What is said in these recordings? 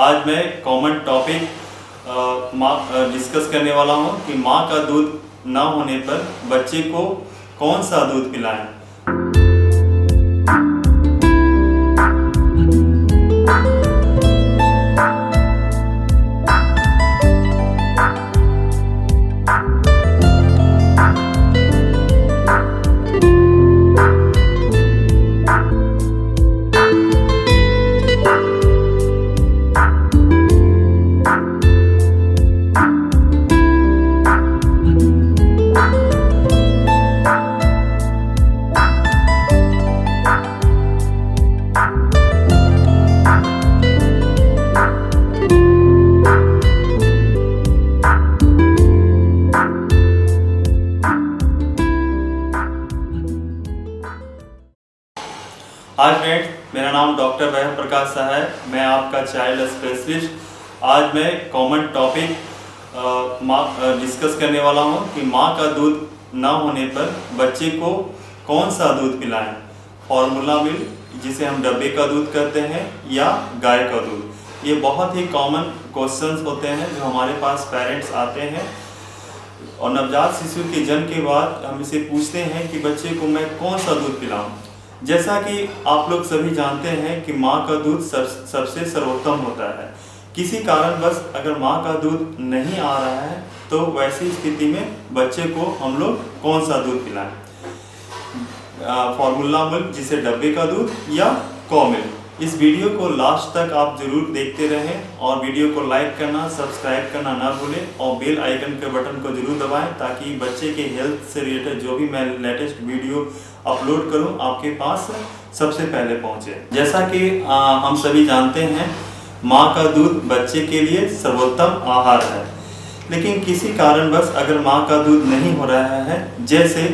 आज मैं common topic discuss करने वाला हूं कि माँ का दूध ना होने पर बच्चे को कौन सा दूध पिलाएं। हाय फ्रेंड्स, मेरा नाम डॉक्टर वैभव प्रकाश शाह है। मैं आपका चाइल्ड स्पेशलिस्ट। आज मैं कॉमन टॉपिक डिस्कस करने वाला हूं कि माँ का दूध ना होने पर बच्चे को कौन सा दूध पिलाएं। फॉर्मूला मिल्क, जिसे हम डब्बे का दूध कहते हैं, या गाय का दूध। ये बहुत ही कॉमन क्वेश्चंस होते हैं जो हमारे पास पेरेंट्स आते हैं और नवजात शिशु के जन्म के बाद हम इसे पूछते हैं कि बच्चे को मैं कौन सा दूध पिलाऊं। जैसा कि आप लोग सभी जानते हैं कि माँ का दूध सबसे सर्वोत्तम होता है। किसी कारणवश अगर माँ का दूध नहीं आ रहा है तो वैसी स्थिति में बच्चे को हम लोग कौन सा दूध पिलाएं। फॉर्मूला मिल्क, जिसे डब्बे का दूध, या कॉ मिल्क। इस वीडियो को लास्ट तक आप जरूर देखते रहें और वीडियो को लाइक करना, सब्सक्राइब करना ना भूलें और बेल आइकन के बटन को जरूर दबाएं ताकि बच्चे के हेल्थ से रिलेटेड जो भी मैं लेटेस्ट वीडियो अपलोड करूं आपके पास सबसे पहले पहुंचे। जैसा कि हम सभी जानते हैं, माँ का दूध बच्चे के लिए सर्वोत्तम आहार है। लेकिन किसी कारणवश अगर माँ का दूध नहीं हो रहा है, जैसे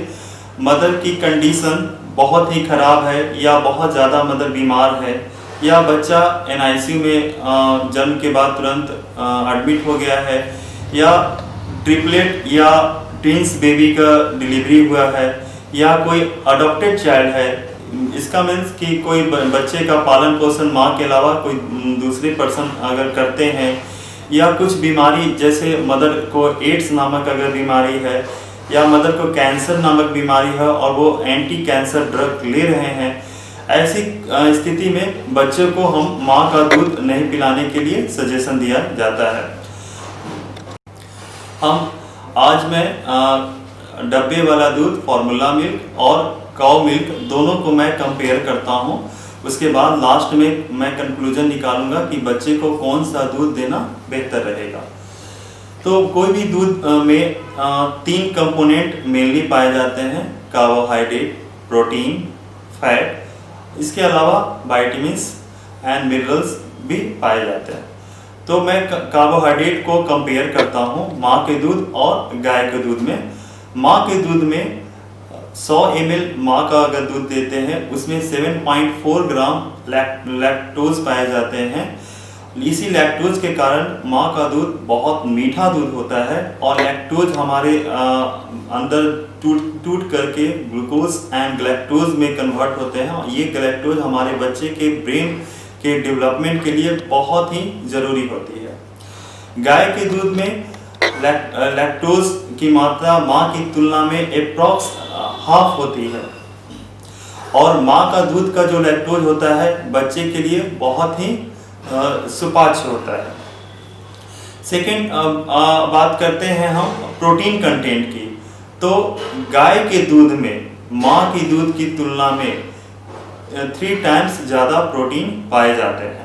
मदर की कंडीशन बहुत ही खराब है या बहुत ज़्यादा मदर बीमार है, या बच्चा NICU में जन्म के बाद तुरंत एडमिट हो गया है, या ट्रिपलेट या ट्विंस बेबी का डिलीवरी हुआ है, या कोई अडॉप्टेड चाइल्ड है। इसका मीन्स कि कोई बच्चे का पालन पोषण माँ के अलावा कोई दूसरे पर्सन अगर करते हैं, या कुछ बीमारी जैसे मदर को एड्स नामक अगर बीमारी है, या मदर को कैंसर नामक बीमारी है और वो एंटी कैंसर ड्रग ले रहे हैं, ऐसी स्थिति में बच्चे को हम माँ का दूध नहीं पिलाने के लिए सजेशन दिया जाता है। आज मैं डब्बे वाला दूध, फॉर्मूला मिल्क और काउ मिल्क दोनों को मैं कंपेयर करता हूँ। उसके बाद लास्ट में मैं कंक्लूजन निकालूंगा कि बच्चे को कौन सा दूध देना बेहतर रहेगा। तो कोई भी दूध में 3 कंपोनेंट मेनली पाए जाते हैं: कार्बोहाइड्रेट, प्रोटीन, फैट। इसके अलावा विटामिन्स एंड मिनरल्स भी पाए जाते हैं। तो मैं कार्बोहाइड्रेट को कंपेयर करता हूँ माँ के दूध और गाय के दूध में। माँ के दूध में 100 ml माँ का अगर दूध देते हैं, उसमें 7.4 ग्राम लैक्टोज पाए जाते हैं। इसी लैक्टोज के कारण माँ का दूध बहुत मीठा दूध होता है और लैक्टोज हमारे अंदर टूट करके ग्लूकोज एंड ग्लैक्टोज में कन्वर्ट होते हैं। और ये ग्लैक्टोज हमारे बच्चे के ब्रेन के डेवलपमेंट के लिए बहुत ही ज़रूरी होती है। गाय के दूध में लैक्टोज की मात्रा माँ की तुलना में अप्रॉक्स हाफ होती है, और माँ का दूध का जो लैक्टोज होता है बच्चे के लिए बहुत ही सुपाच्य होता है। सेकेंड, बात करते हैं हम प्रोटीन कंटेंट की। तो गाय के दूध में माँ की दूध की तुलना में 3 टाइम्स ज़्यादा प्रोटीन पाए जाते हैं।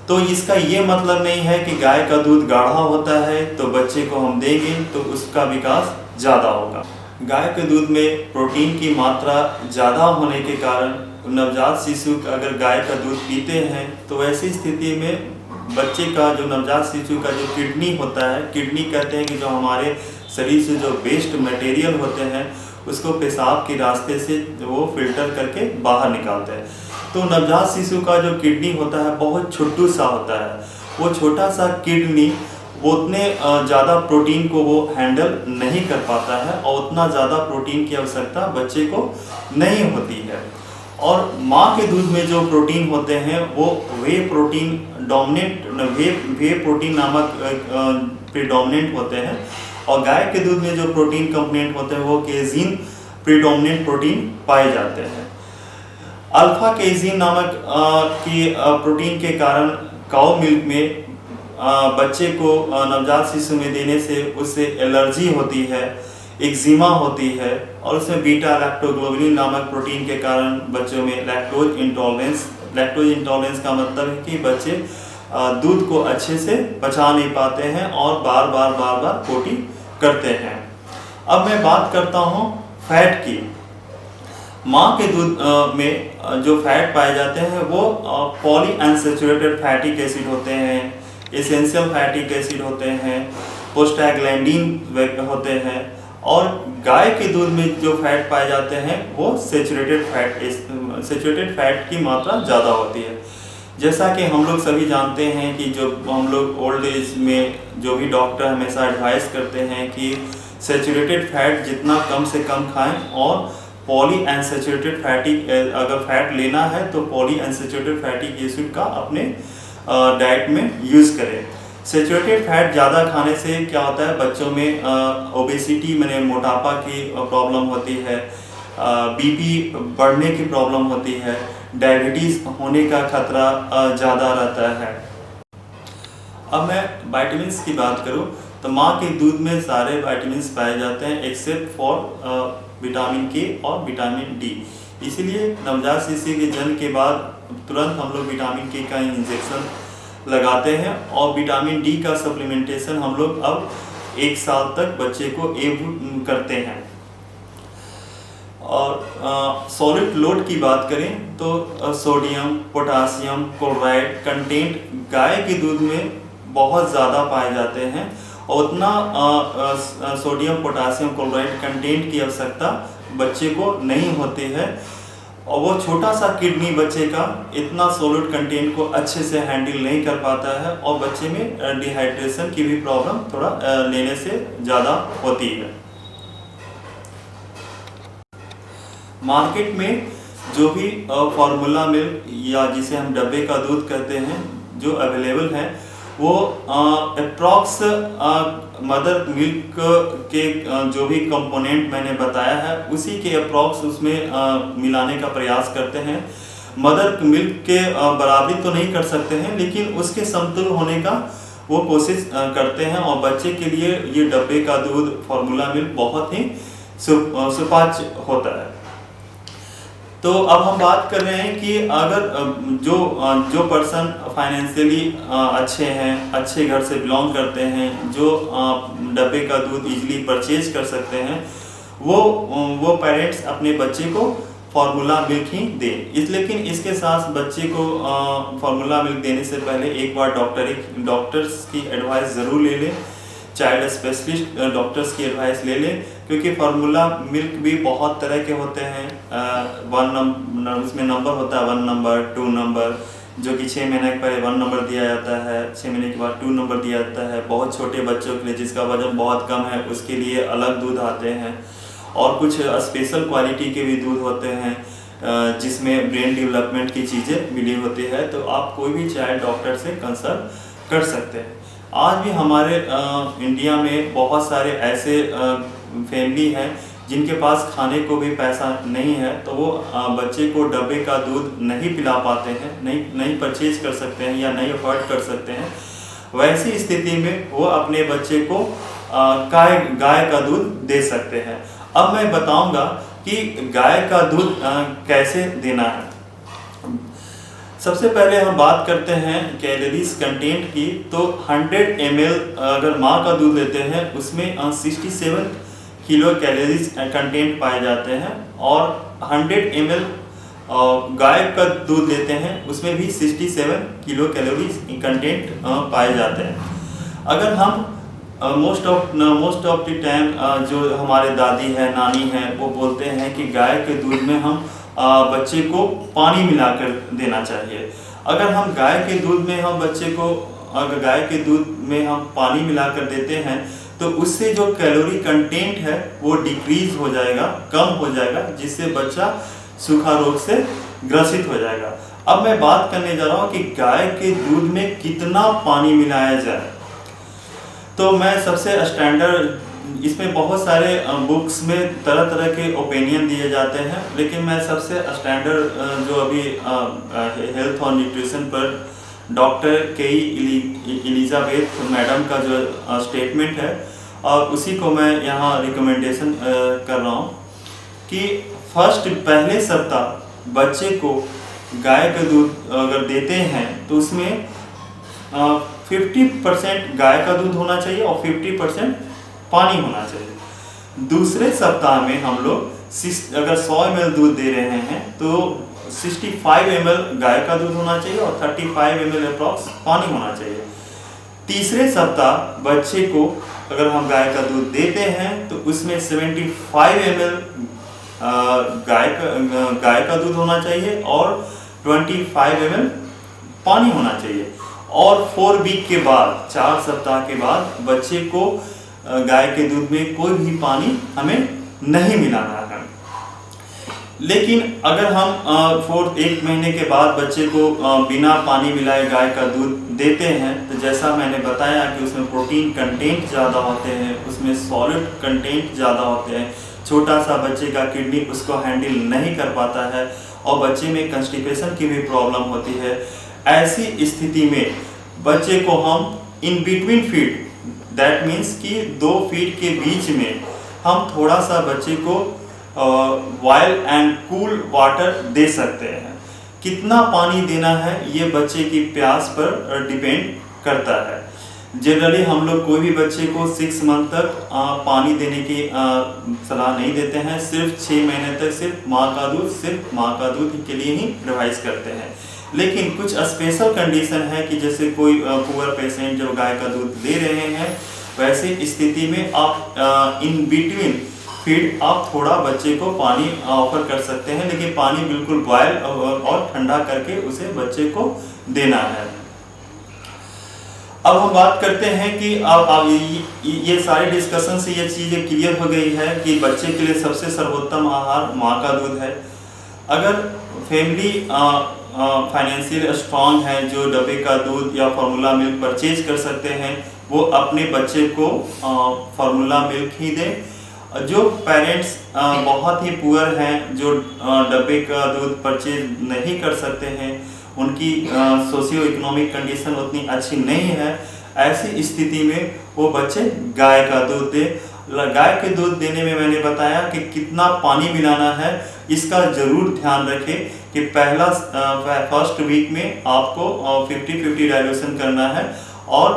तो इसका ये मतलब नहीं है कि गाय का दूध गाढ़ा होता है तो बच्चे को हम देंगे तो उसका विकास ज़्यादा होगा। गाय के दूध में प्रोटीन की मात्रा ज़्यादा होने के कारण नवजात शिशु अगर गाय का दूध पीते हैं तो ऐसी स्थिति में बच्चे का जो नवजात शिशु का जो किडनी होता है, किडनी कहते हैं कि जो हमारे शरीर से जो वेस्ट मटेरियल होते हैं उसको पेशाब के रास्ते से वो फिल्टर करके बाहर निकालते हैं। तो नवजात शिशु का जो किडनी होता है बहुत छोटू सा होता है। वो छोटा सा किडनी उतने ज़्यादा प्रोटीन को वो हैंडल नहीं कर पाता है और उतना ज़्यादा प्रोटीन की आवश्यकता बच्चे को नहीं होती है। और माँ के दूध में जो प्रोटीन होते हैं वो वे प्रोटीन डोमिनेंट वे प्रोटीन नामक प्रीडोमिनेंट होते हैं, और गाय के दूध में जो प्रोटीन कंपोनेंट होते हैं वो केजीन प्रीडोमिनेंट प्रोटीन पाए जाते हैं। अल्फा केजीन नामक की प्रोटीन के कारण काउ मिल्क में बच्चे को नवजात शिशु में देने से उससे एलर्जी होती है, एक्जिमा होती है, और उसमें बीटा लैक्टोग्लोबुलिन नामक प्रोटीन के कारण बच्चों में लैक्टोज इंटॉलरेंस का मतलब है कि बच्चे दूध को अच्छे से पचा नहीं पाते हैं और बार बार पोटी करते हैं। अब मैं बात करता हूँ फैट की। माँ के दूध में जो फैट पाए जाते हैं वो पॉली अनसैचुरेटेड फैटिक एसिड होते हैं, एसेंशियल फैटिक एसिड होते हैं, प्रोस्टाग्लैंडिन होते हैं, और गाय के दूध में जो फैट पाए जाते हैं वो सेचुरेटेड फैट की मात्रा ज़्यादा होती है। जैसा कि हम लोग सभी जानते हैं कि जो हम लोग ओल्ड एज में जो भी डॉक्टर हमेशा एडवाइस करते हैं कि सेचुरेटेड फैट जितना कम से कम खाएं, और पॉली अनसैचुरेटेड फैटिक अगर फैट लेना है तो पॉली अनसैचुरेटेड फैटिक एसिड का अपने डाइट में यूज़ करें। सेचुरेटेड फैट ज़्यादा खाने से क्या होता है, बच्चों में ओबेसिटी माने मोटापा की प्रॉब्लम होती है, बीपी बढ़ने की प्रॉब्लम होती है, डायबिटीज़ होने का खतरा ज़्यादा रहता है। अब मैं विटामिन्स की बात करूँ तो माँ के दूध में सारे विटामिन्स पाए जाते हैं एक्सेप्ट फॉर विटामिन के और विटामिन डी। इसीलिए नवजात शिशु के जन्म के बाद तुरंत हम लोग विटामिन के का इंजेक्शन लगाते हैं, और विटामिन डी का सप्लीमेंटेशन हम लोग अब 1 साल तक बच्चे को करते हैं। और सॉलिड लोड की बात करें तो सोडियम, पोटासियम, क्लोराइड कंटेंट गाय के दूध में बहुत ज़्यादा पाए जाते हैं, और उतना सोडियम, पोटासियम, क्लोराइड कंटेंट की आवश्यकता बच्चे को नहीं होती है, और वो छोटा सा किडनी बच्चे का इतना सॉलिड कंटेंट को अच्छे से हैंडल नहीं कर पाता है, और बच्चे में डिहाइड्रेशन की भी प्रॉब्लम थोड़ा लेने से ज़्यादा होती है। मार्केट में जो भी फार्मूला मिल्क या जिसे हम डब्बे का दूध कहते हैं जो अवेलेबल है, वो अप्रॉक्स मदर मिल्क के जो भी कंपोनेंट मैंने बताया है उसी के अप्रॉक्स उसमें मिलाने का प्रयास करते हैं। मदर मिल्क के बराबरी तो नहीं कर सकते हैं, लेकिन उसके समतुल्य होने का वो कोशिश करते हैं, और बच्चे के लिए ये डब्बे का दूध फार्मूला मिल्क बहुत ही सुपाच्य होता है। तो अब हम बात कर रहे हैं कि अगर जो पर्सन फाइनेंशियली अच्छे हैं, अच्छे घर से बिलोंग करते हैं, जो डब्बे का दूध इजीली परचेज कर सकते हैं, वो पेरेंट्स अपने बच्चे को फार्मूला मिल्क ही दें। लेकिन इसके साथ बच्चे को फार्मूला मिल्क देने से पहले एक बार डॉक्टर्स की एडवाइस ज़रूर ले लें, चाइल्ड स्पेशलिस्ट डॉक्टर्स की एडवाइस ले लें, क्योंकि फार्मूला मिल्क भी बहुत तरह के होते हैं। उसमें नंबर होता है 1 नंबर, 2 नंबर, जो कि 6 महीने के पहले 1 नंबर दिया जाता है, 6 महीने के बाद 2 नंबर दिया जाता है। बहुत छोटे बच्चों के लिए जिसका वजन बहुत कम है उसके लिए अलग दूध आते हैं, और कुछ स्पेशल क्वालिटी के भी दूध होते हैं जिसमें ब्रेन डेवलपमेंट की चीज़ें मिली होती है। तो आप कोई भी चाइल्ड डॉक्टर से कंसल्ट कर सकते हैं। आज भी हमारे इंडिया में बहुत सारे ऐसे फैमिली हैं जिनके पास खाने को भी पैसा नहीं है, तो वो बच्चे को डब्बे का दूध नहीं पिला पाते हैं, नहीं परचेज कर सकते हैं या नहीं अफोर्ड कर सकते हैं। वैसी स्थिति में वो अपने बच्चे को गाय का दूध दे सकते हैं। अब मैं बताऊंगा कि गाय का दूध कैसे देना है। सबसे पहले हम बात करते हैं कैलोरीज कंटेंट की। तो 100 ml अगर माँ का दूध लेते हैं उसमें 67 किलो कैलोरीज कंटेंट पाए जाते हैं, और 100 ml गाय का दूध लेते हैं उसमें भी 67 किलो कैलोरीज कंटेंट पाए जाते हैं। अगर हम मोस्ट ऑफ द टाइम जो हमारे दादी है, नानी है, वो बोलते हैं कि गाय के दूध में हम बच्चे को पानी मिलाकर देना चाहिए। अगर हम गाय के दूध में पानी मिलाकर देते हैं तो उससे जो कैलोरी कंटेंट है वो डिक्रीज हो जाएगा, कम हो जाएगा, जिससे बच्चा सूखा रोग से ग्रसित हो जाएगा। अब मैं बात करने जा रहा हूँ कि गाय के दूध में कितना पानी मिलाया जाए। तो मैं सबसे स्टैंडर्ड, इसमें बहुत सारे बुक्स में तरह तरह के ओपिनियन दिए जाते हैं, लेकिन मैं सबसे स्टैंडर्ड जो अभी हेल्थ और न्यूट्रिशन पर डॉक्टर केई एलिजाबेथ मैडम का जो स्टेटमेंट है, और उसी को मैं यहाँ रिकमेंडेशन कर रहा हूँ कि पहले सप्ताह बच्चे को गाय का दूध अगर देते हैं तो उसमें 50% गाय का दूध होना चाहिए और 50% पानी होना चाहिए। दूसरे सप्ताह में हम लोग अगर 100 ml दूध दे रहे हैं तो 65 ml गाय का दूध होना चाहिए और 35 ml अप्रॉक्स पानी होना चाहिए। तीसरे सप्ताह बच्चे को अगर हम गाय का दूध देते हैं तो उसमें 75 ml गाय का दूध होना चाहिए और 25 ml पानी होना चाहिए। और 4 वीक के बाद, 4 सप्ताह के बाद बच्चे को गाय के दूध में कोई भी पानी हमें नहीं मिलाना है। लेकिन अगर हम 1 महीने के बाद बच्चे को बिना पानी मिलाए गाय का दूध देते हैं तो जैसा मैंने बताया कि उसमें प्रोटीन कंटेंट ज़्यादा होते हैं, उसमें सॉलिड कंटेंट ज़्यादा होते हैं। छोटा सा बच्चे का किडनी उसको हैंडल नहीं कर पाता है और बच्चे में कंस्टिपेशन की भी प्रॉब्लम होती है। ऐसी स्थिति में बच्चे को हम in between feed, that means कि 2 फीड के बीच में हम थोड़ा सा बच्चे को बॉयल एंड कूल वाटर दे सकते हैं। कितना पानी देना है ये बच्चे की प्यास पर डिपेंड करता है। जनरली हम लोग कोई भी बच्चे को 6 मंथ तक पानी देने की सलाह नहीं देते हैं। सिर्फ 6 महीने तक सिर्फ माँ का दूध के लिए ही एडवाइस करते हैं। लेकिन कुछ स्पेशल कंडीशन है कि जैसे कोई पुअर पेशेंट जो गाय का दूध ले रहे हैं, वैसे स्थिति में आप इन बिटवीन फीड आप थोड़ा बच्चे को पानी ऑफर कर सकते हैं, लेकिन पानी बिल्कुल बॉयल और ठंडा करके उसे बच्चे को देना है। अब हम बात करते हैं कि अब ये सारे डिस्कशन से ये चीज़ें क्लियर हो गई है कि बच्चे के लिए सबसे सर्वोत्तम आहार माँ का दूध है। अगर फैमिली फाइनेंशियल स्ट्रांग है, जो डब्बे का दूध या फार्मूला मिल्क परचेज कर सकते हैं, वो अपने बच्चे को फार्मूला मिल्क ही दें। जो पेरेंट्स बहुत ही पुअर हैं, जो डब्बे का दूध परचेज नहीं कर सकते हैं, उनकी सोशियो इकोनॉमिक कंडीशन उतनी अच्छी नहीं है, ऐसी स्थिति में वो बच्चे गाय का दूध दें। गाय के दूध देने में मैंने बताया कि कितना पानी मिलाना है, इसका जरूर ध्यान रखें कि फर्स्ट वीक में आपको 50-50 डाइल्यूशन करना है और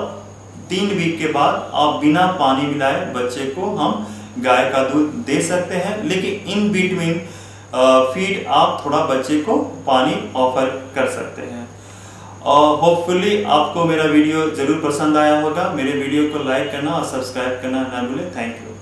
3 वीक के बाद आप बिना पानी मिलाए बच्चे को हम गाय का दूध दे सकते हैं। लेकिन इन बिटवीन फीड आप थोड़ा बच्चे को पानी ऑफर कर सकते हैं। और होपफुली आपको मेरा वीडियो ज़रूर पसंद आया होगा। मेरे वीडियो को लाइक करना और सब्सक्राइब करना ना भूलें। Thank you.